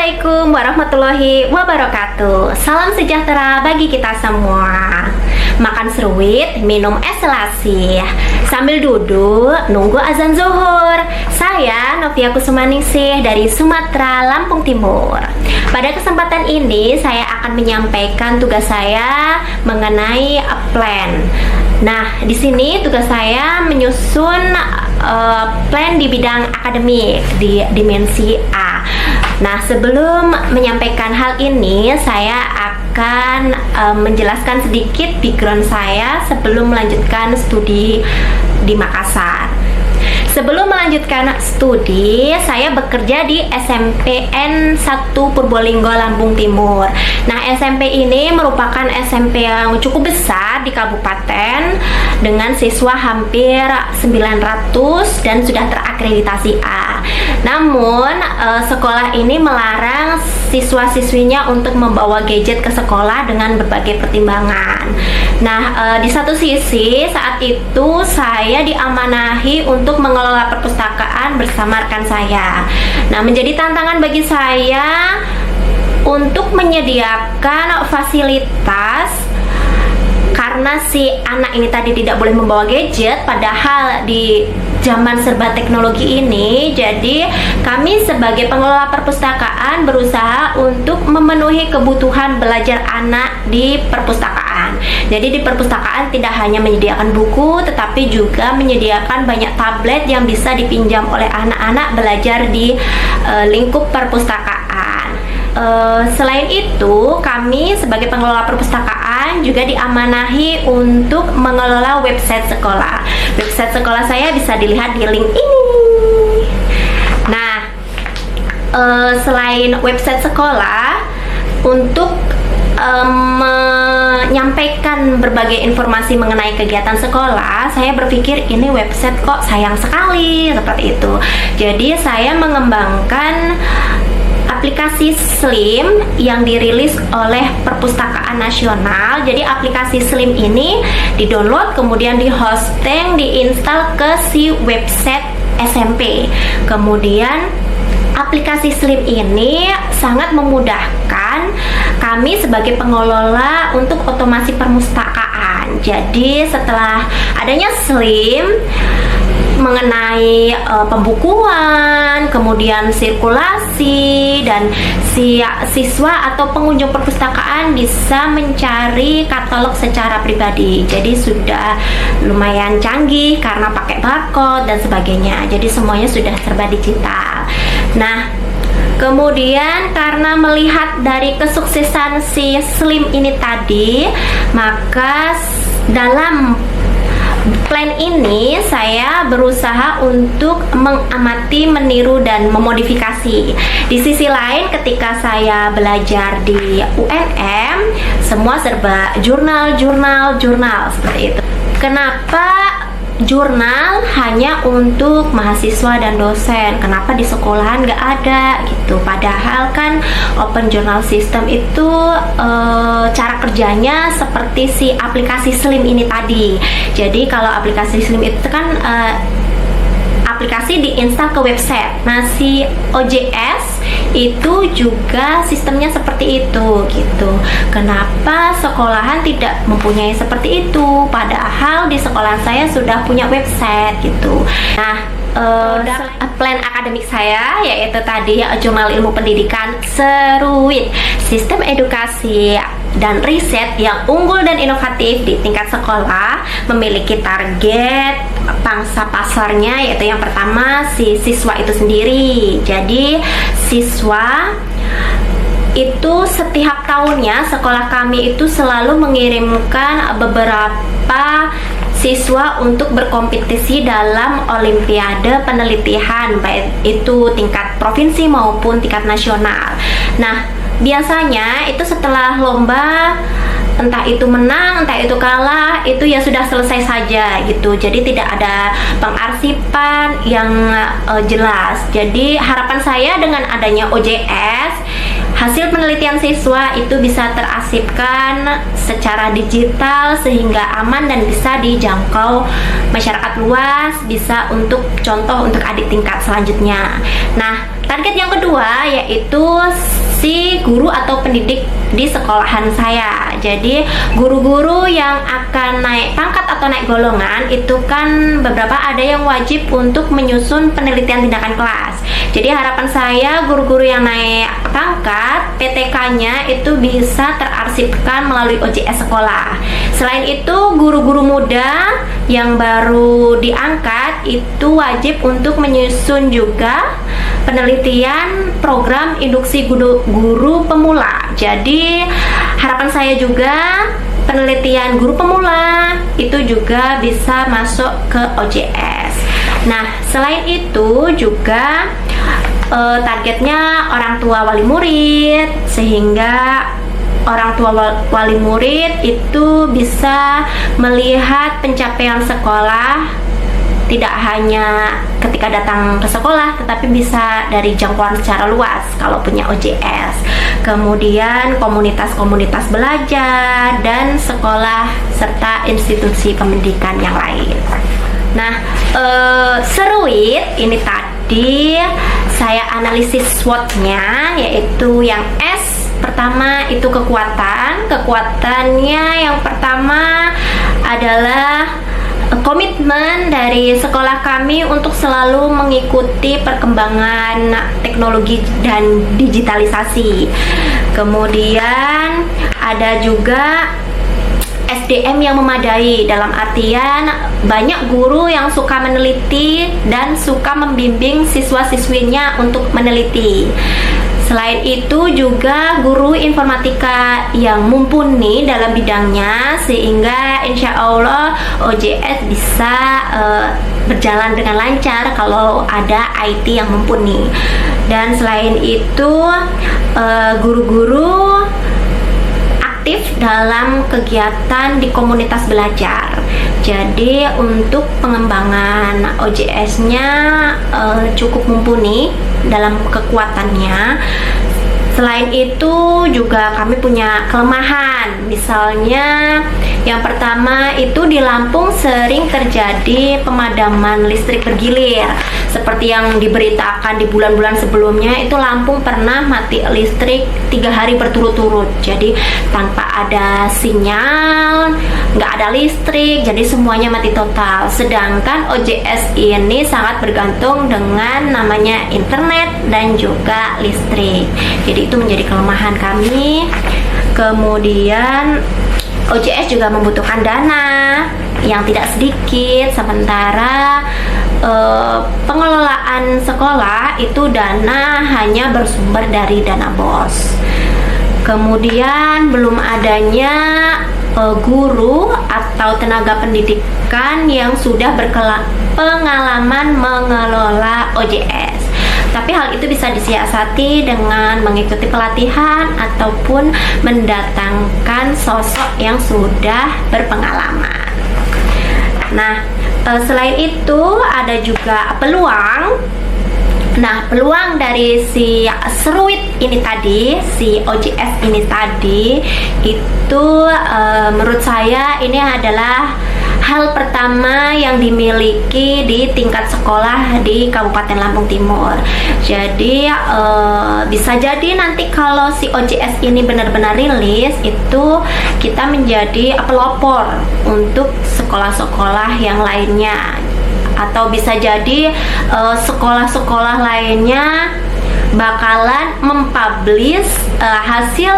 Assalamualaikum warahmatullahi wabarakatuh. Salam sejahtera bagi kita semua. Makan seruit, minum es selasi, sambil duduk nunggu azan zuhur. Saya Novia Kusumaningsih dari Sumatera, Lampung Timur. Pada kesempatan ini saya akan menyampaikan tugas saya mengenai plan. Nah, di sini tugas saya menyusun plan di bidang akademik di dimensi A. Nah, sebelum menyampaikan hal ini, saya akan menjelaskan sedikit background saya sebelum melanjutkan studi di Makassar. Sebelum melanjutkan studi, saya bekerja di SMPN 1 Purbolinggo, Lampung Timur. Nah, SMP ini merupakan SMP yang cukup besar di kabupaten dengan siswa hampir 900 dan sudah terakreditasi A. Namun, sekolah ini melarang siswa-siswinya untuk membawa gadget ke sekolah dengan berbagai pertimbangan. Nah, di satu sisi saat itu saya diamanahi untuk mengelola perpustakaan bersama rekan saya. Nah, menjadi tantangan bagi saya untuk menyediakan fasilitas karena si anak ini tadi tidak boleh membawa gadget, padahal di zaman serba teknologi ini, jadi kami sebagai pengelola perpustakaan berusaha untuk memenuhi kebutuhan belajar anak di perpustakaan. Jadi di perpustakaan tidak hanya menyediakan buku, tetapi juga menyediakan banyak tablet yang bisa dipinjam oleh anak-anak belajar di lingkup perpustakaan. Selain itu, kami sebagai pengelola perpustakaan juga diamanahi untuk mengelola website sekolah. Website sekolah saya bisa dilihat di link ini. Nah, selain website sekolah, untuk menyampaikan berbagai informasi mengenai kegiatan sekolah, saya berpikir ini website kok sayang sekali seperti itu. Jadi saya mengembangkan aplikasi Slim yang dirilis oleh Perpustakaan Nasional. Jadi aplikasi Slim ini di-download, kemudian di-hosting, diinstal ke si website SMP. Kemudian aplikasi Slim ini sangat memudahkan kami sebagai pengelola untuk otomasi perpustakaan. Jadi setelah adanya Slim mengenai pembukuan, kemudian sirkulasi, dan siswa atau pengunjung perpustakaan bisa mencari katalog secara pribadi. Jadi sudah lumayan canggih karena pakai barcode dan sebagainya. Jadi semuanya sudah serba digital. Nah, kemudian karena melihat dari kesuksesan si Slim ini tadi, maka dalam plan ini saya berusaha untuk mengamati, meniru, dan memodifikasi. Di sisi lain, ketika saya belajar di UNM, semua serba jurnal seperti itu. Kenapa jurnal hanya untuk mahasiswa dan dosen? Kenapa di sekolahan nggak ada gitu? Padahal kan open journal system itu cara kerjanya seperti si aplikasi Slim ini tadi. Jadi kalau aplikasi Slim itu kan aplikasi diinstal ke website. Nah, si OJS itu juga sistemnya seperti itu gitu. Kenapa sekolahan tidak mempunyai seperti itu? Padahal di sekolah saya sudah punya website gitu. Nah, plan akademik saya yaitu tadi jurnal ilmu pendidikan seruit, sistem edukasi dan riset yang unggul dan inovatif di tingkat sekolah, memiliki target pangsa pasarnya yaitu yang pertama si siswa itu sendiri. Jadi siswa itu setiap tahunnya sekolah kami itu selalu mengirimkan beberapa siswa untuk berkompetisi dalam olimpiade penelitian, baik itu tingkat provinsi maupun tingkat nasional. Nah, biasanya itu setelah lomba, entah itu menang, entah itu kalah, itu ya sudah selesai saja gitu. Jadi tidak ada pengarsipan yang jelas. Jadi harapan saya dengan adanya OJS, hasil penelitian siswa itu bisa terarsipkan secara digital sehingga aman dan bisa dijangkau masyarakat luas, bisa untuk contoh untuk adik tingkat selanjutnya. Nah, Target yang kedua yaitu si guru atau pendidik di sekolahan saya. Jadi guru-guru yang akan naik pangkat atau naik golongan itu kan beberapa ada yang wajib untuk menyusun penelitian tindakan kelas. Jadi harapan saya guru-guru yang naik pangkat PTK-nya itu bisa terarsipkan melalui OJS sekolah. Selain itu guru-guru muda yang baru diangkat itu wajib untuk menyusun juga penelitian program induksi guru pemula. Jadi harapan saya juga penelitian guru pemula itu juga bisa masuk ke OJS. Nah, selain itu juga targetnya orang tua wali murid, sehingga orang tua wali murid itu bisa melihat pencapaian sekolah tidak hanya ketika datang ke sekolah, tetapi bisa dari jangkauan secara luas kalau punya OJS. Kemudian komunitas-komunitas belajar dan sekolah serta institusi pendidikan yang lain. Nah, seruit ini tadi saya analisis SWOT-nya, yaitu yang S pertama itu kekuatan. Kekuatannya yang pertama adalah komitmen dari sekolah kami untuk selalu mengikuti perkembangan teknologi dan digitalisasi. Kemudian ada juga SDM yang memadai, dalam artian banyak guru yang suka meneliti dan suka membimbing siswa-siswinya untuk meneliti. Selain itu juga guru informatika yang mumpuni dalam bidangnya, sehingga insya Allah OJS bisa berjalan dengan lancar kalau ada IT yang mumpuni. Dan selain itu guru-guru aktif dalam kegiatan di komunitas belajar. Jadi untuk pengembangan OJS-nya cukup mumpuni dalam kekuatannya. Selain itu juga kami punya kelemahan. Misalnya yang pertama itu di Lampung sering terjadi pemadaman listrik bergilir. Seperti yang diberitakan di bulan-bulan sebelumnya, itu Lampung pernah mati listrik 3 hari berturut-turut. Jadi tanpa ada sinyal, nggak ada listrik, jadi semuanya mati total. Sedangkan OJS ini sangat bergantung dengan namanya internet dan juga listrik. Jadi itu menjadi kelemahan kami. Kemudian OJS juga membutuhkan dana yang tidak sedikit, sementara pengelolaan sekolah itu dana hanya bersumber dari dana BOS. Kemudian belum adanya guru atau tenaga pendidikan yang sudah berpengalaman mengelola OJS. Tapi hal itu bisa disiasati dengan mengikuti pelatihan ataupun mendatangkan sosok yang sudah berpengalaman. Nah, selain itu ada juga peluang. Nah, peluang dari si seruit ini tadi, si OJS ini tadi, itu menurut saya ini adalah hal pertama yang dimiliki di tingkat sekolah di Kabupaten Lampung Timur. Jadi bisa jadi nanti kalau si OJS ini benar-benar rilis, itu kita menjadi pelopor untuk sekolah-sekolah yang lainnya. Atau bisa jadi sekolah-sekolah lainnya bakalan mempublish hasil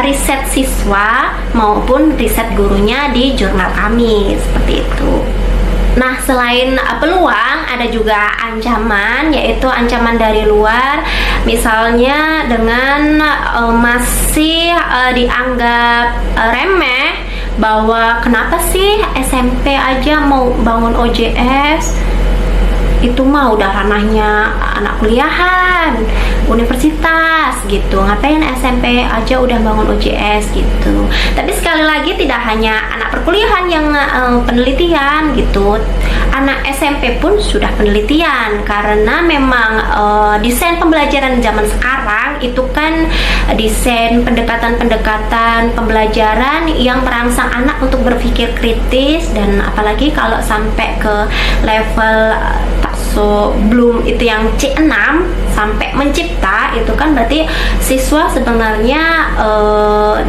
riset siswa maupun riset gurunya di jurnal kami, seperti itu. Nah, selain peluang ada juga ancaman, yaitu ancaman dari luar. Misalnya dengan masih dianggap remeh bahwa kenapa sih SMP aja mau bangun OJS, itu mah udah ranahnya anak kuliahan, universitas gitu. Ngapain SMP aja udah bangun OJS gitu. Tapi sekali lagi tidak hanya anak perkuliahan yang penelitian gitu. Anak SMP pun sudah penelitian, karena memang desain pembelajaran zaman sekarang itu kan desain pendekatan-pendekatan pembelajaran yang merangsang anak untuk berpikir kritis, dan apalagi kalau sampai ke level termasuk belum itu yang C6 sampai mencipta, itu kan berarti siswa sebenarnya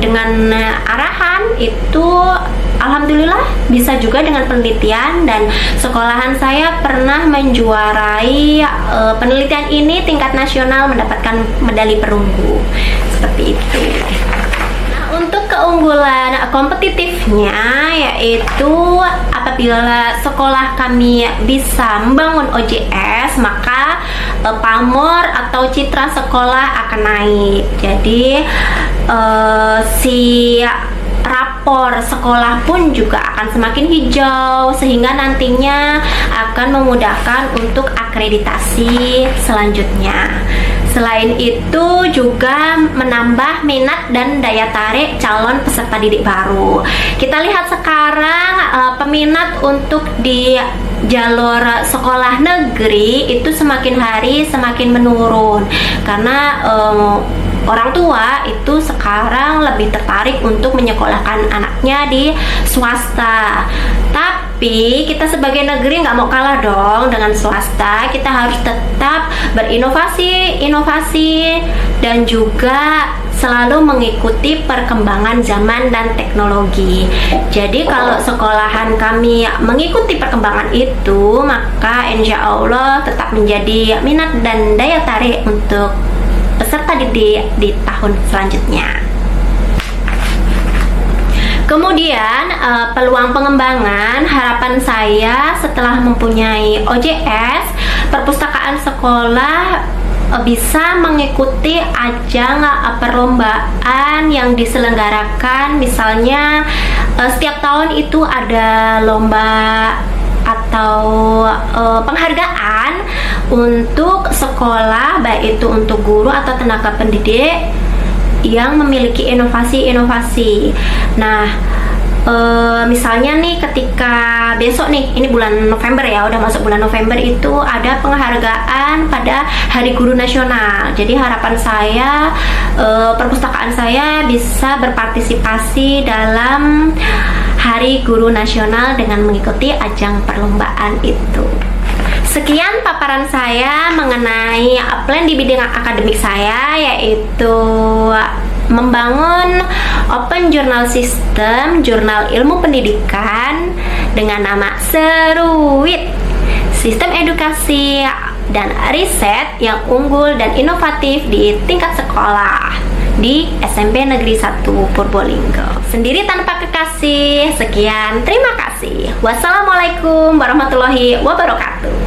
dengan arahan itu alhamdulillah bisa juga dengan penelitian, dan sekolahan saya pernah menjuarai penelitian ini tingkat nasional, mendapatkan medali perunggu seperti itu. Untuk keunggulan kompetitifnya, yaitu apabila sekolah kami bisa membangun OJS, maka pamor atau citra sekolah akan naik. Jadi si rapor sekolah pun juga akan semakin hijau, sehingga nantinya akan memudahkan untuk akreditasi selanjutnya. Selain itu juga menambah minat dan daya tarik calon peserta didik baru. Kita lihat sekarang peminat untuk di jalur sekolah negeri itu semakin hari semakin menurun, karena orang tua itu sekarang lebih tertarik untuk menyekolahkan anaknya di swasta. Tapi kita sebagai negeri nggak mau kalah dong dengan swasta. Kita harus tetap berinovasi dan juga selalu mengikuti perkembangan zaman dan teknologi. Jadi kalau sekolahan kami mengikuti perkembangan itu, maka insya Allah tetap menjadi minat dan daya tarik untuk peserta didik di tahun selanjutnya. Kemudian peluang pengembangan, harapan saya setelah mempunyai OJS, perpustakaan sekolah bisa mengikuti ajang perlombaan yang diselenggarakan. Misalnya setiap tahun itu ada lomba atau penghargaan untuk sekolah, baik itu untuk guru atau tenaga pendidik yang memiliki inovasi-inovasi. Nah, misalnya nih ketika besok nih, ini bulan November ya, udah masuk bulan November, itu ada penghargaan pada Hari Guru Nasional. Jadi harapan saya perpustakaan saya bisa berpartisipasi dalam Hari Guru Nasional dengan mengikuti ajang perlombaan itu. Sekian paparan saya mengenai plan di bidang akademik saya, yaitu membangun Open Journal System, jurnal ilmu pendidikan dengan nama Seruit, sistem edukasi dan riset yang unggul dan inovatif di tingkat sekolah di SMP Negeri 1 Purbolinggo. Sendiri tanpa kekasih. Sekian, terima kasih. Wassalamualaikum warahmatullahi wabarakatuh.